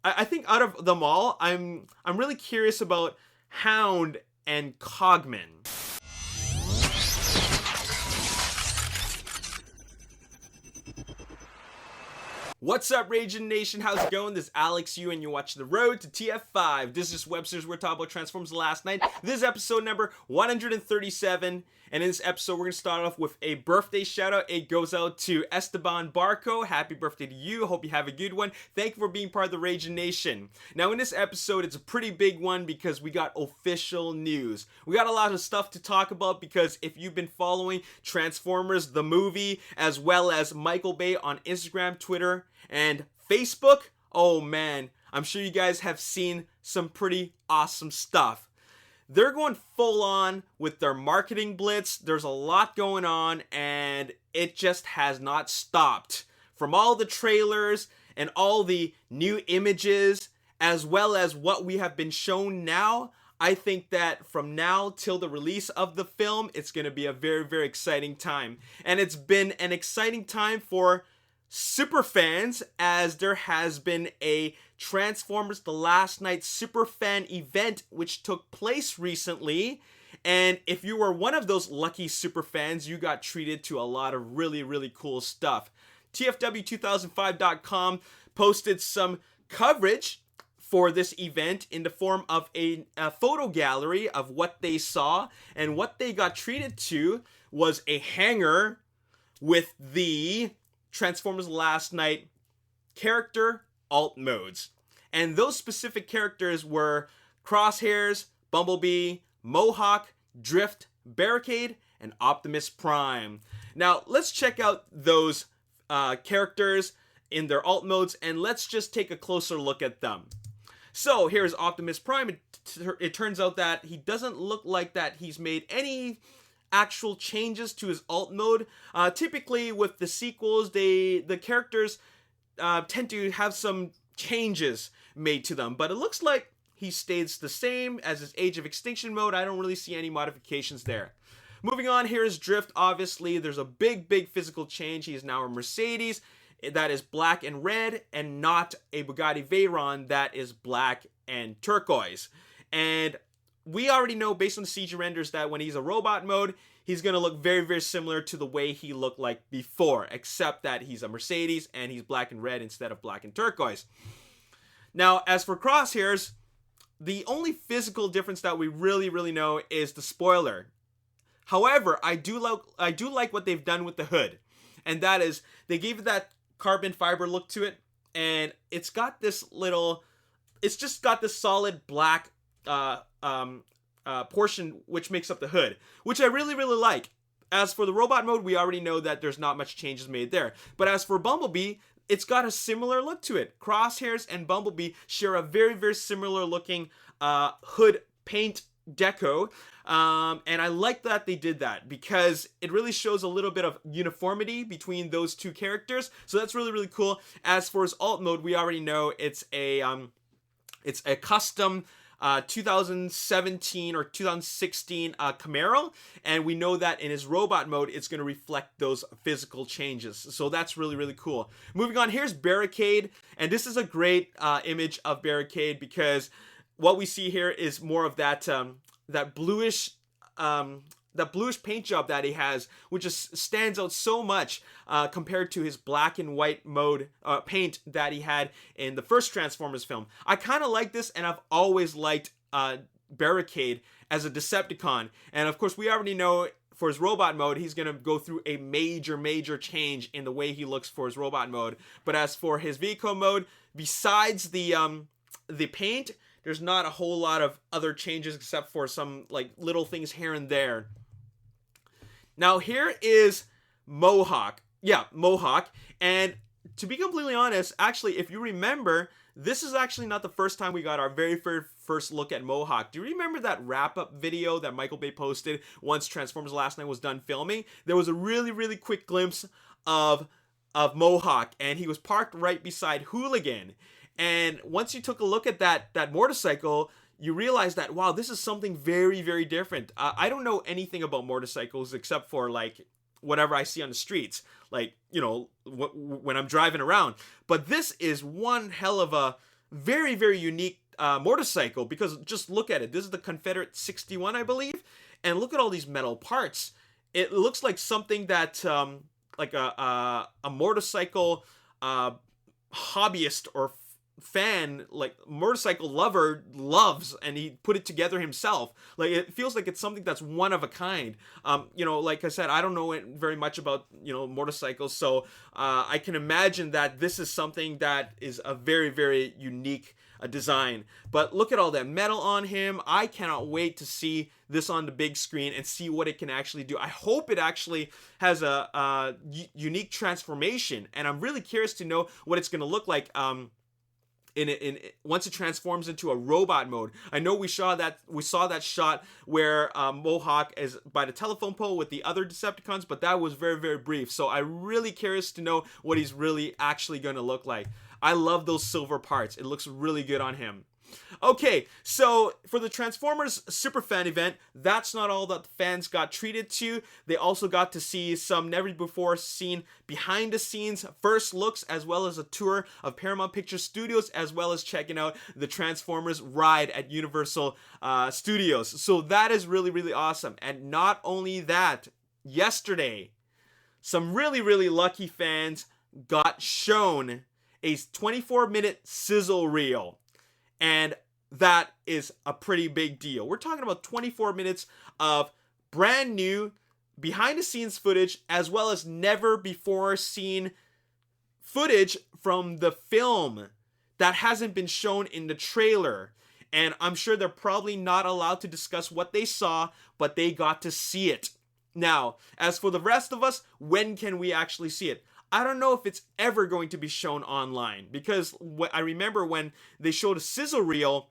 I think out of them all, I'm really curious about Hound and Cogman. What's up, Ragin Nation? How's it going? This is Alex Yu, and you watch The Road to TF5. This is Webster's. We're talking about Transformers last night. This is episode number 137, and in this episode, we're going to start off with a birthday shout-out. It goes out to Esteban Barco. Happy birthday to you. Hope you have a good one. Thank you for being part of the Ragin Nation. Now, in this episode, it's a pretty big one because we got official news. We got a lot of stuff to talk about because if you've been following Transformers, the movie, as well as Michael Bay on Instagram, Twitter, and Facebook, oh man, I'm sure you guys have seen some pretty awesome stuff. They're going full on with their marketing blitz. There's a lot going on, and it just has not stopped. From all the trailers and all the new images, as well as what we have been shown now, I think that from now till the release of the film, it's going to be a very, very exciting time. And it's been an exciting time for super fans, as there has been a Transformers The Last Night super fan event which took place recently, and if you were one of those lucky super fans, you got treated to a lot of really, really cool stuff. TFW2005.com posted some coverage for this event in the form of a photo gallery of what they saw, and what they got treated to was a hanger with the Transformers Last Night character alt modes. And those specific characters were Crosshairs, Bumblebee, Mohawk, Drift, Barricade, and Optimus Prime. Now, let's check out those characters in their alt modes, and let's just take a closer look at them. So, here's Optimus Prime. It turns out that he doesn't look like that he's made any actual changes to his alt mode. Typically with the sequels, the characters tend to have some changes made to them, but it looks like he stays the same as his Age of Extinction mode. I don't really see any modifications there. Moving on, here is Drift. Obviously, there's a big physical change. He is now a Mercedes that is black and red, and not a Bugatti Veyron that is black and turquoise. And we already know, based on the CG renders, that when he's a robot mode, he's going to look very, very similar to the way he looked like before, except that he's a Mercedes and he's black and red instead of black and turquoise. Now, as for Crosshairs, the only physical difference that we really know is the spoiler. However, I do like what they've done with the hood, and that is they gave it that carbon fiber look to it, and it's got this solid black portion which makes up the hood, which I really like. As for the robot mode, we already know that there's not much changes made there. But as for Bumblebee, it's got a similar look to it. Crosshairs and Bumblebee share a very similar looking hood paint deco, and I like that they did that because it really shows a little bit of uniformity between those two characters. So that's really cool. As for his alt mode, we already know it's a custom 2017 or 2016 Camaro, and we know that in his robot mode it's going to reflect those physical changes, so that's really cool. Moving on, here's Barricade, and this is a great image of Barricade because what we see here is more of that bluish paint job that he has, which just stands out so much compared to his black and white mode paint that he had in the first Transformers film. I kind of like this, and I've always liked Barricade as a Decepticon. And of course, we already know for his robot mode, he's going to go through a major change in the way he looks for his robot mode. But as for his vehicle mode, besides the paint, there's not a whole lot of other changes except for some like little things here and there. Now here is Mohawk. Yeah, Mohawk. And to be completely honest, actually, if you remember, this is actually not the first time we got our very first look at Mohawk. Do you remember that wrap-up video that Michael Bay posted once Transformers Last Night was done filming? There was a really quick glimpse of Mohawk, and he was parked right beside Hooligan. And once you took a look at that motorcycle, you realize that, wow, this is something very different. I don't know anything about motorcycles except for like whatever I see on the streets, like, you know, when I'm driving around. But this is one hell of very, very unique motorcycle, because just look at it. This is the Confederate 61, I believe, and look at all these metal parts. It looks like something that like a motorcycle hobbyist or fan, like motorcycle lover, loves, and he put it together himself. Like, it feels like it's something that's one of a kind. You know, like I said, I don't know very much about, you know, motorcycles, so I can imagine that this is something that is a very, very unique design. But look at all that metal on him. I cannot wait to see this on the big screen and see what it can actually do. I hope it actually has a unique transformation, and I'm really curious to know what it's going to look like once it transforms into a robot mode. I know we saw that shot where Mohawk is by the telephone pole with the other Decepticons, but that was very, very brief. So I'm really curious to know what he's really actually going to look like. I love those silver parts. It looks really good on him. Okay, so for the Transformers Superfan event, that's not all that the fans got treated to. They also got to see some never before seen behind the scenes first looks, as well as a tour of Paramount Pictures Studios, as well as checking out the Transformers ride at Universal Studios. So that is really, really awesome. And not only that, yesterday, some really, really lucky fans got shown a 24-minute sizzle reel. And that is a pretty big deal. We're talking about 24 minutes of brand new behind the scenes footage, as well as never before seen footage from the film that hasn't been shown in the trailer. And I'm sure they're probably not allowed to discuss what they saw, but they got to see it. Now, as for the rest of us, when can we actually see it? I don't know if it's ever going to be shown online, because I remember when they showed a sizzle reel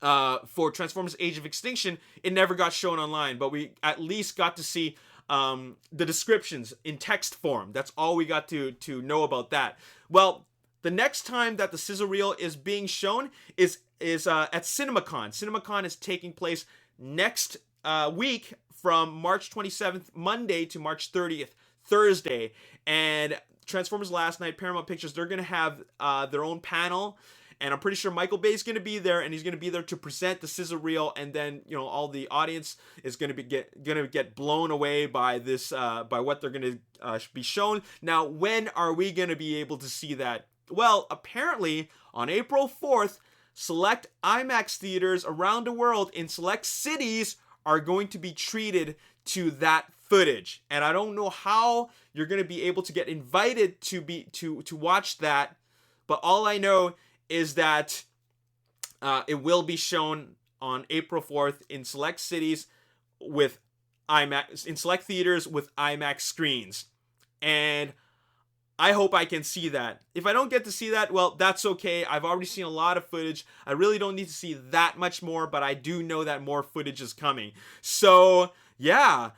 for Transformers Age of Extinction, it never got shown online, but we at least got to see the descriptions in text form. That's all we got to know about that. Well, the next time that the sizzle reel is being shown is at CinemaCon. CinemaCon is taking place next week from March 27th, Monday, to March 30th, Thursday. And Transformers Last Night, Paramount Pictures, they're going to have their own panel, and I'm pretty sure Michael Bay's going to be there, and he's going to be there to present the sizzle reel, and then, you know, all the audience is going to get blown away by this by what they're going to be shown. Now, when are we going to be able to see that? Well, apparently on April 4th, select IMAX theaters around the world in select cities are going to be treated to that footage, and I don't know how you're going to be able to get invited to watch that, but all I know is that it will be shown on April 4th in select cities with IMAX, in select theaters with IMAX screens, and I hope I can see that. If I don't get to see that, well, that's okay. I've already seen a lot of footage. I really don't need to see that much more, but I do know that more footage is coming. So yeah.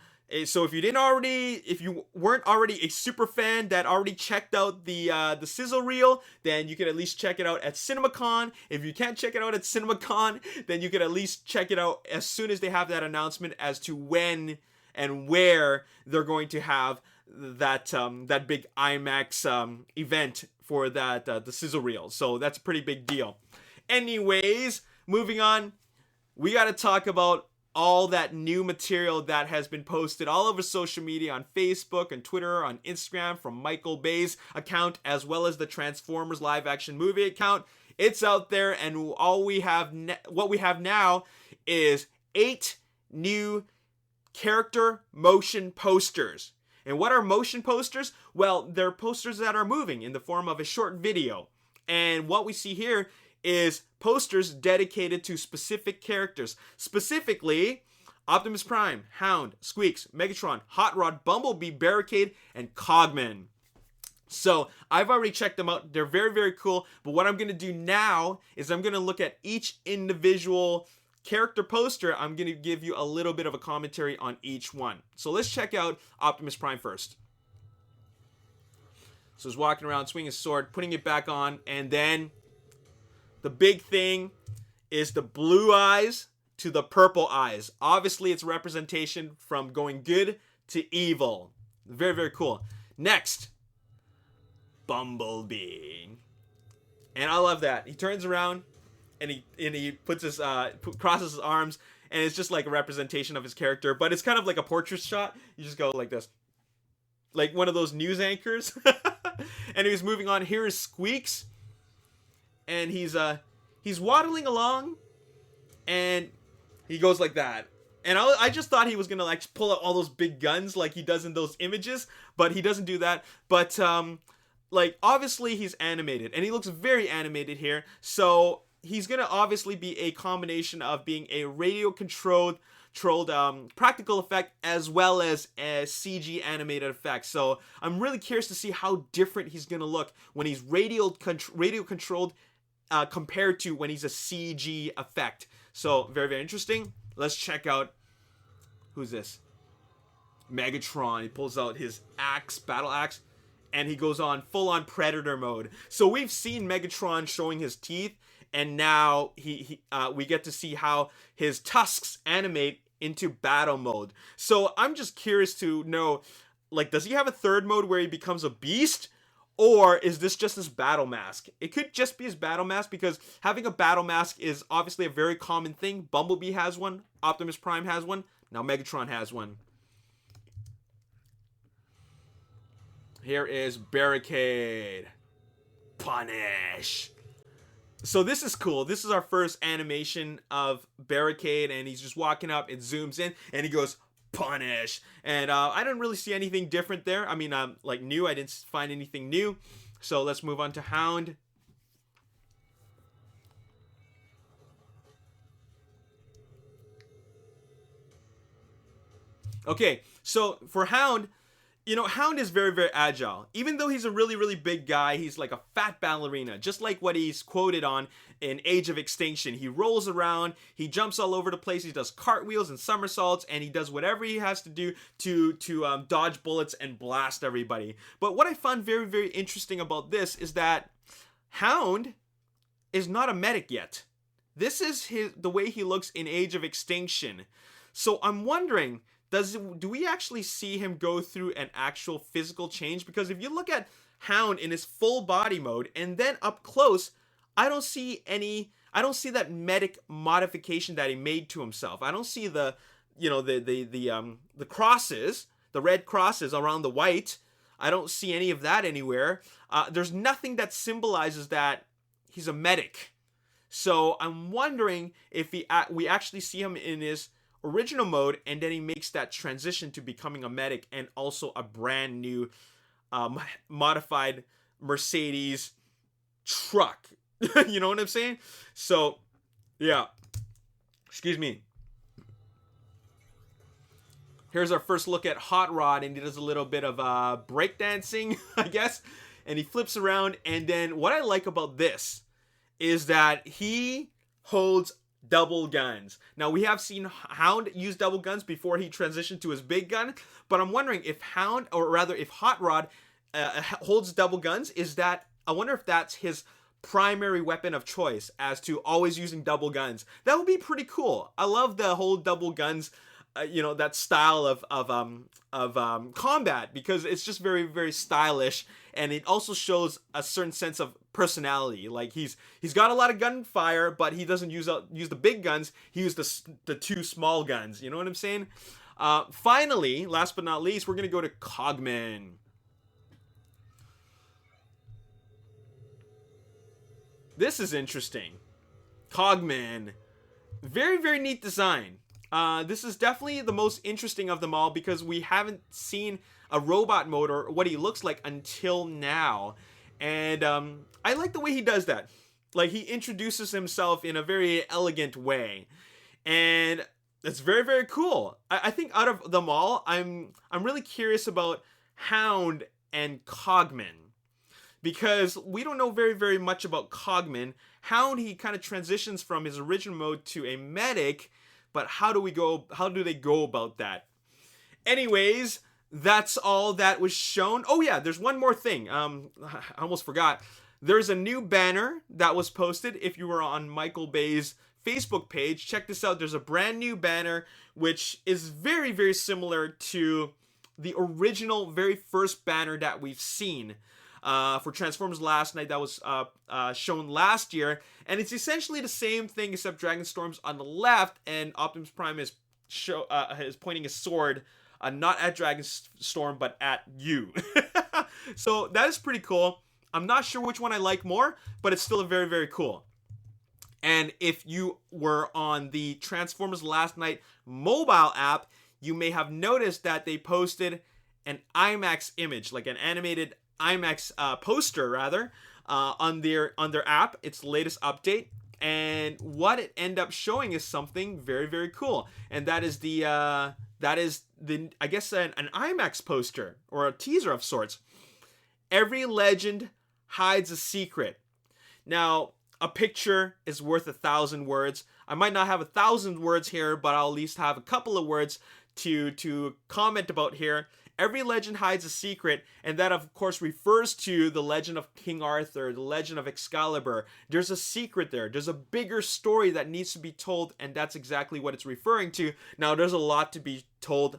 So if you weren't already a super fan that already checked out the sizzle reel, then you can at least check it out at CinemaCon. If you can't check it out at CinemaCon, then you can at least check it out as soon as they have that announcement as to when and where they're going to have that big IMAX event for the sizzle reel. So that's a pretty big deal. Anyways, moving on, we got to talk about all that new material that has been posted all over social media, on Facebook and Twitter, on Instagram, from Michael Bay's account, as well as the Transformers live action movie account. It's out there, and what we have now is 8 new character motion posters. And what are motion posters? Well, they're posters that are moving in the form of a short video. And what we see here is posters dedicated to specific characters. Specifically, Optimus Prime, Hound, Sqweeks, Megatron, Hot Rod, Bumblebee, Barricade, and Cogman. So I've already checked them out. They're very, very cool. But what I'm going to do now is I'm going to look at each individual character poster. I'm going to give you a little bit of a commentary on each one. So let's check out Optimus Prime first. So he's walking around, swinging his sword, putting it back on, and then the big thing is the blue eyes to the purple eyes. Obviously, it's representation from going good to evil. Very, very cool. Next, Bumblebee. And I love that. He turns around and he puts his crosses his arms, and it's just like a representation of his character, but it's kind of like a portrait shot. You just go like this, like one of those news anchors. And he's moving on. Here is Sqweeks, and he's waddling along, and he goes like that. And I just thought he was gonna like pull out all those big guns like he does in those images, but he doesn't do that. But like obviously he's animated, and he looks very animated here. So he's gonna obviously be a combination of being a radio controlled practical effect as well as a CG animated effect. So I'm really curious to see how different he's gonna look when he's radio controlled compared to when he's a CG effect. So very, very interesting. Let's check out, who's this? Megatron. He pulls out his battle axe, and he goes on full-on Predator mode. So we've seen Megatron showing his teeth, and now we get to see how his tusks animate into battle mode. So I'm just curious to know, like, does he have a third mode where he becomes a beast? Or is this just his battle mask? It could just be his battle mask, because having a battle mask is obviously a very common thing. Bumblebee has one. Optimus Prime has one. Now Megatron has one. Here is Barricade. Punish. So this is cool. This is our first animation of Barricade, and he's just walking up. It zooms in, and he goes, punish. And I didn't really see anything different there. I mean, like new. I didn't find anything new. So let's move on to Hound. Okay, so for Hound, you know, Hound is very, very agile. Even though he's a really, really big guy, he's like a fat ballerina, just like what he's quoted on in Age of Extinction. He rolls around, he jumps all over the place, he does cartwheels and somersaults, and he does whatever he has to do to dodge bullets and blast everybody. But what I found very, very interesting about this is that Hound is not a medic yet. This is the way he looks in Age of Extinction. So I'm wondering, do we actually see him go through an actual physical change? Because if you look at Hound in his full body mode and then up close, I don't see that medic modification that he made to himself. I don't see the crosses, the red crosses around the white. I don't see any of that anywhere. There's nothing that symbolizes that he's a medic. So I'm wondering if we actually see him in his original mode, and then he makes that transition to becoming a medic and also a brand new modified Mercedes truck. You know what I'm saying? So yeah, excuse me. Here's our first look at Hot Rod, and he does a little bit of breakdancing, I guess, and he flips around. And then what I like about this is that he holds double guns. Now, we have seen Hound use double guns before he transitioned to his big gun, but I'm wondering if if Hot Rod holds double guns, I wonder if that's his primary weapon of choice, as to always using double guns. That would be pretty cool. I love the whole double guns, that style of combat, because it's just very, very stylish, and it also shows a certain sense of personality. Like he's got a lot of gunfire, but he doesn't use the big guns. He uses the two small guns. You know what I'm saying? Finally, last but not least, we're gonna go to Cogman. This is interesting. Cogman, very, very neat design. This is definitely the most interesting of them all, because we haven't seen a robot mode or what he looks like until now. And I like the way he does that. Like, he introduces himself in a very elegant way, and it's very, very cool. I think out of them all, I'm really curious about Hound and Cogman, because we don't know very, very much about Cogman. Hound, he kind of transitions from his original mode to a medic, but how do they go about that? Anyways, that's all that was shown. Oh yeah, there's one more thing. I almost forgot. There's a new banner that was posted. If you were on Michael Bay's Facebook page, check this out. There's a brand new banner, which is very, very similar to the original, very first banner that we've seen. for Transformers Last Night that was shown last year, and it's essentially the same thing except Dragonstorm's on the left and Optimus Prime is pointing his sword not at Dragonstorm but at you. So that is pretty cool. I'm not sure which one I like more, but it's still very, very cool. And if you were on the Transformers Last Night mobile app, you may have noticed that they posted an IMAX image, like an animated IMAX poster rather, on their app. It's the latest update, and what it ended up showing is something very, very cool, and that is the I guess an IMAX poster or a teaser of sorts. Every legend hides a secret. Now, a picture is worth 1,000 words. I might not have 1,000 words here, but I'll at least have a couple of words to comment about here. Every legend hides a secret, and that of course refers to the legend of King Arthur, the legend of Excalibur. There's a secret there. There's a bigger story that needs to be told, and that's exactly what it's referring to. Now, there's a lot to be told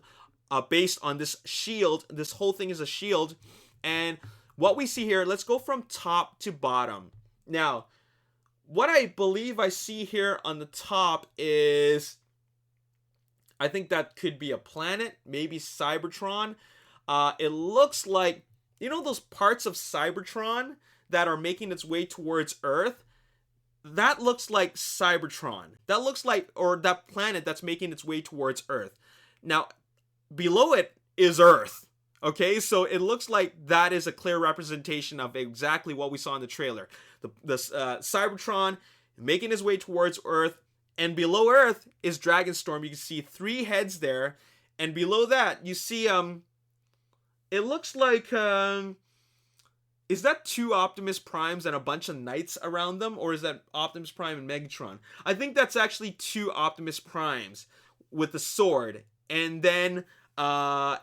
based on this shield. This whole thing is a shield, and what we see here, let's go from top to bottom. Now, what I believe I see here on the top is, I think that could be a planet, maybe Cybertron. It looks like, you know those parts of Cybertron that are making its way towards Earth? That looks like Cybertron. That looks like, or that planet that's making its way towards Earth. Now, below it is Earth. Okay, so it looks like that is a clear representation of exactly what we saw in the trailer. The Cybertron making his way towards Earth, and below Earth is Dragonstorm. You can see 3 heads there, and below that you see it looks like is that 2 Optimus Primes and a bunch of knights around them, or is that Optimus Prime and Megatron? I think that's actually 2 Optimus Primes with the sword, and then a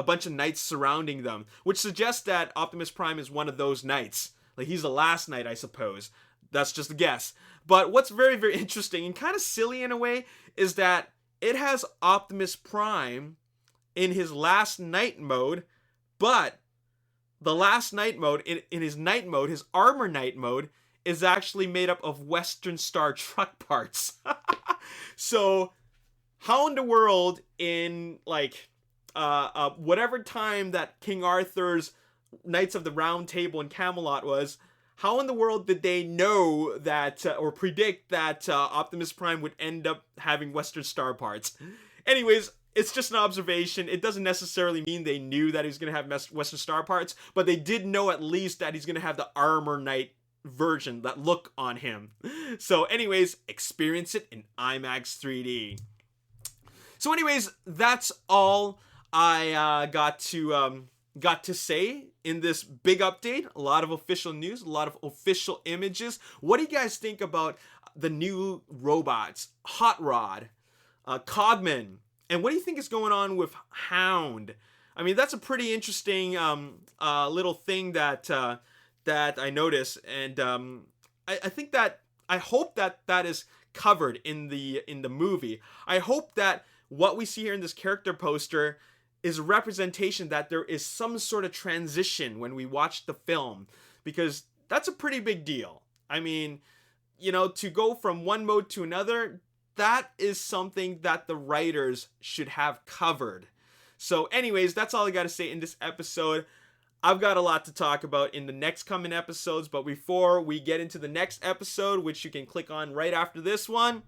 bunch of knights surrounding them, which suggests that Optimus Prime is one of those knights. Like, he's the last knight, I suppose. That's just a guess. But what's very, very interesting and kind of silly in a way is that it has Optimus Prime in his last night mode, but the last night mode, in his night mode, his armor night mode, is actually made up of Western Star truck parts. So, how in the world, in like whatever time that King Arthur's Knights of the Round Table in Camelot was, how in the world did they know that or predict that Optimus Prime would end up having Western Star parts? Anyways, it's just an observation. It doesn't necessarily mean they knew that he's going to have Western Star parts, but they did know at least that he's going to have the Armor Knight version, that look on him. So anyways, experience it in IMAX 3D. So anyways, that's all I got to say in this big update. A lot of official news, a lot of official images. What do you guys think about the new robots, Hot Rod, Cogman, and what do you think is going on with Hound? I mean, that's a pretty interesting little thing that I noticed, and I think that, I hope that is covered in the movie. I hope that what we see here in this character poster is a representation that there is some sort of transition when we watch the film, because that's a pretty big deal. I mean, you know, to go from one mode to another, that is something that the writers should have covered. So anyways, that's all I got to say in this episode. I've got a lot to talk about in the next coming episodes, but before we get into the next episode, which you can click on right after this one,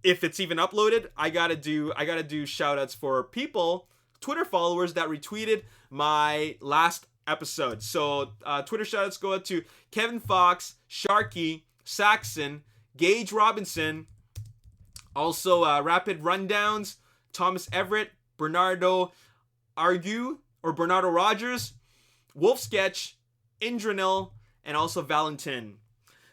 if it's even uploaded, I gotta do shout outs for people, Twitter followers that retweeted my last episode. So Twitter shout outs go out to Kevin Fox, Sharky, Saxon, Gage Robinson, also Rapid Rundowns, Thomas Everett, Bernardo Rogers, Wolf Sketch, Indranil, and also Valentin.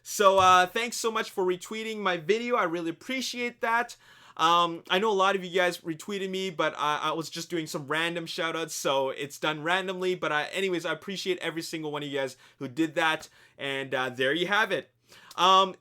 So thanks so much for retweeting my video. I really appreciate that. I know a lot of you guys retweeted me, but I was just doing some random shoutouts, so it's done randomly. But anyways, I appreciate every single one of you guys who did that. And there you have it.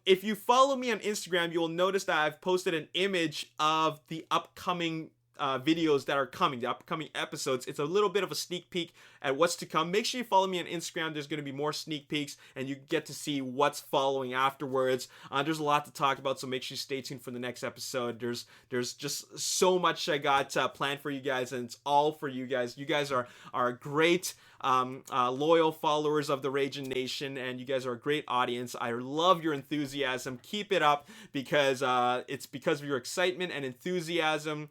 If you follow me on Instagram, you will notice that I've posted an image of the upcoming videos that are coming, the upcoming episodes. It's a little bit of a sneak peek at what's to come. Make sure you follow me on Instagram. There's going to be more sneak peeks, and you get to see what's following afterwards. There's a lot to talk about, so make sure you stay tuned for the next episode. There's just so much I got planned for you guys, and it's all for you guys. You guys are great, loyal followers of the Ragin Nation, and you guys are a great audience. I love your enthusiasm. Keep it up, because it's because of your excitement and enthusiasm,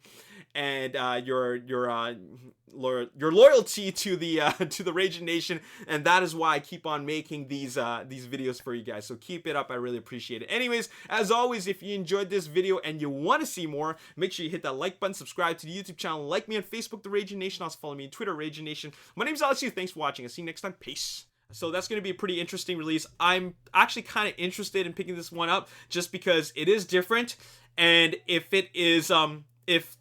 and your loyalty to the Ragin Nation, and that is why I keep on making these videos for you guys. So keep it up. I really appreciate it. Anyways, as always, if you enjoyed this video and you want to see more, make sure you hit that like button, subscribe to the YouTube channel, like me on Facebook, the Ragin Nation. Also follow me on Twitter, Ragin Nation. My name's Alex. Thanks for watching. I'll see you next time. Peace. So that's going to be a pretty interesting release. I'm actually kind of interested in picking this one up just because it is different, and if it is if